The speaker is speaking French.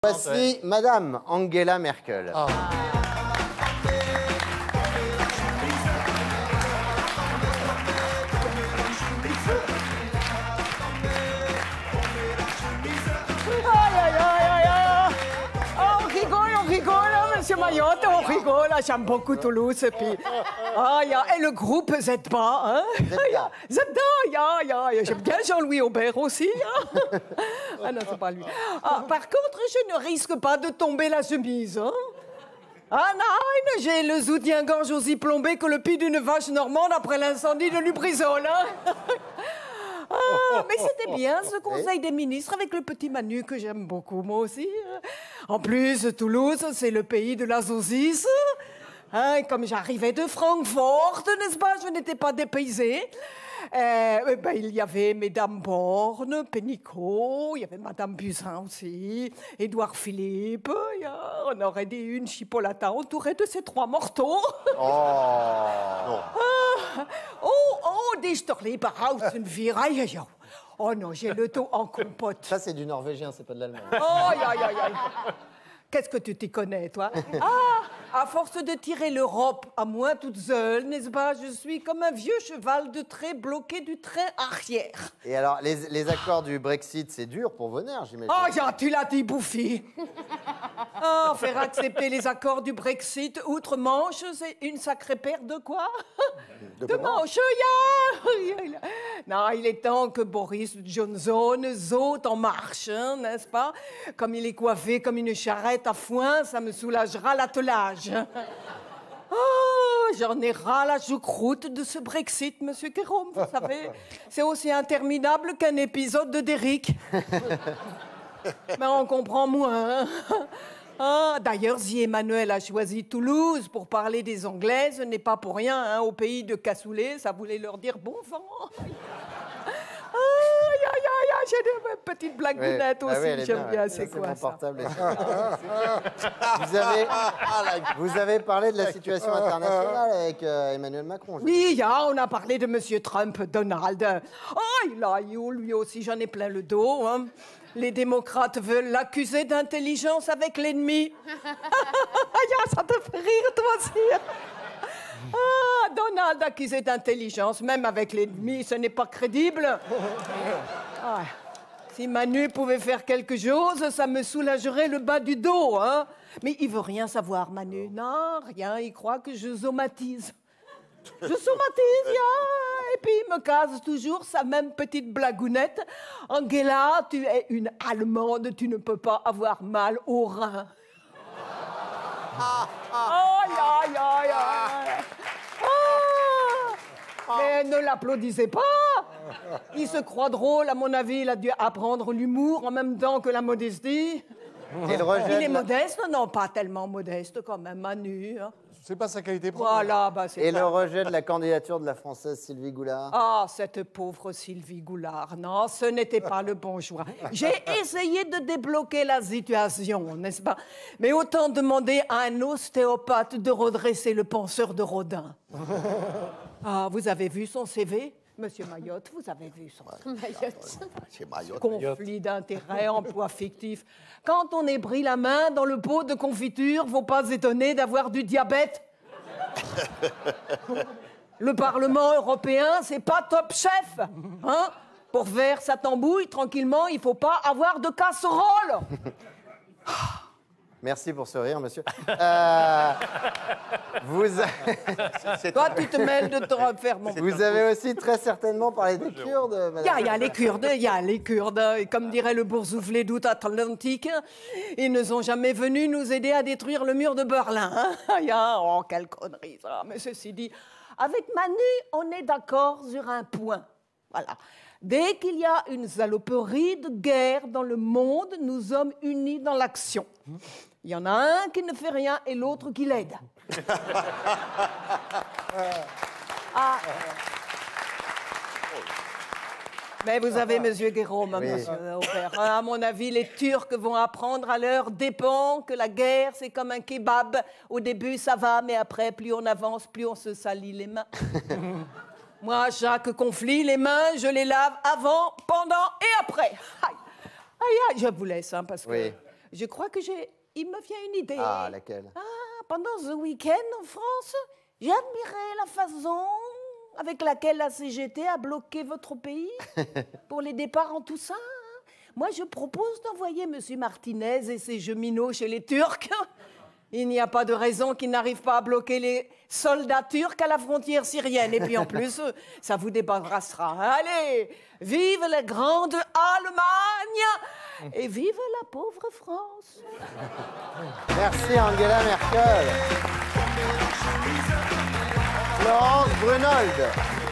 Voici Madame Angela Merkel. Ah. On rigole, Monsieur Mayotte, on rigole. J'aime beaucoup Toulouse. Et puis, et le groupe Zedba, hein? Zedda, j'aime bien Jean-Louis Aubert aussi. Hein? Ah non, c'est pas lui. Par contre, je ne risque pas de tomber la chemise. Hein? Ah non, j'ai le soutien-gorge aussi plombé que le pied d'une vache normande après l'incendie de Lubrizol. Hein? Mais c'était bien ce conseil des ministres avec le petit Manu que j'aime beaucoup, moi aussi. En plus, Toulouse, c'est le pays de la saucisse. Hein, comme j'arrivais de Francfort, n'est-ce pas, je n'étais pas dépaysée. Il y avait Mesdames Borne, Pénicaud, il y avait Madame Buzyn aussi, Édouard Philippe. On aurait dit une chipolata entourée de ces trois mortaux. Die Storli Barhausen Viraille. Oh non, j'ai le dos en compote. Ça, c'est du norvégien, c'est pas de l'allemand. Qu'est-ce que tu t'y connais, toi? À force de tirer l'Europe à moi toute seule, n'est-ce pas? Je suis comme un vieux cheval de trait bloqué du train arrière. Et alors, les accords du Brexit, c'est dur pour vos nerfs, j'imagine. Tu l'as dit, Bouffi. Faire accepter les accords du Brexit outre-Manche, c'est une sacrée paire de quoi? De manches, Non, il est temps que Boris Johnson saute en marche, hein, n'est-ce pas? Comme il est coiffé comme une charrette à foin, ça me soulagera l'attelage. J'en ai ras la choucroute de ce Brexit, Monsieur Guéron, vous savez. C'est aussi interminable qu'un épisode de Derrick. Mais on comprend moins. D'ailleurs, si Emmanuel a choisi Toulouse pour parler des Anglais, ce n'est pas pour rien. Hein, au pays de cassoulet, ça voulait leur dire bon vent. J'ai des petites blagounettes aussi, j'aime bien. C'est quoi ça? Vous avez parlé de la situation internationale avec Emmanuel Macron. Oui, on a parlé de Monsieur Trump, Donald. Lui aussi, j'en ai plein le dos. Hein. Les démocrates veulent l'accuser d'intelligence avec l'ennemi. Ça te fait rire, toi aussi. Donald accusé d'intelligence, même avec l'ennemi, ce n'est pas crédible. Si Manu pouvait faire quelque chose, ça me soulagerait le bas du dos. Hein. Mais il veut rien savoir, Manu. Non, rien, il croit que je somatise. Je somatise, et puis il me casse toujours sa même petite blagounette. Angela, tu es une Allemande, tu ne peux pas avoir mal au rein. Mais ne l'applaudissez pas. Il se croit drôle, à mon avis, il a dû apprendre l'humour en même temps que la modestie. Il est modeste? Non, pas tellement modeste quand même, Manu. Hein. C'est pas sa qualité première. Voilà, le rejet de la candidature de la Française Sylvie Goulard? Cette pauvre Sylvie Goulard. Non, ce n'était pas le bon choix. J'ai essayé de débloquer la situation, n'est-ce pas? Mais autant demander à un ostéopathe de redresser le penseur de Rodin. Vous avez vu son CV? Monsieur Mayotte, vous avez vu son Mayotte. Conflit d'intérêts, emploi fictif. Quand on ébrit la main dans le pot de confiture, faut pas s'étonner d'avoir du diabète. Le Parlement européen, c'est pas top chef. Hein? Pour faire sa tambouille tranquillement, il faut pas avoir de casserole. Merci pour ce rire, monsieur. Toi, tu te mêles de te refaire mon... Vous avez aussi très certainement parlé des Kurdes, madame. Il y a les Kurdes. Et comme dirait le boursouflé d'outre-Atlantique, ils ne sont jamais venus nous aider à détruire le mur de Berlin. Hein? Quelle connerie, ça. Mais ceci dit, avec Manu, on est d'accord sur un point. Voilà. Dès qu'il y a une saloperie de guerre dans le monde, nous sommes unis dans l'action. Il y en a un qui ne fait rien et l'autre qui l'aide. Mais vous avez, monsieur Guéron, monsieur Aubert, à mon avis, les Turcs vont apprendre à leurs dépens que la guerre, c'est comme un kebab. Au début, ça va, mais après, plus on avance, plus on se salit les mains. Moi, chaque conflit, les mains, je les lave avant, pendant et après. Je vous laisse, hein, parce que je crois que il me vient une idée. Ah, laquelle? Pendant ce week-end en France, j'ai admiré la façon avec laquelle la CGT a bloqué votre pays pour les départs en Toussaint. Moi, je propose d'envoyer M. Martinez et ses cheminots chez les Turcs. Il n'y a pas de raison qu'ils n'arrivent pas à bloquer les soldats turcs à la frontière syrienne. Et puis en plus, ça vous débarrassera. Allez, vive la grande Allemagne et vive la pauvre France. Merci Angela Merkel. Florence Brunold.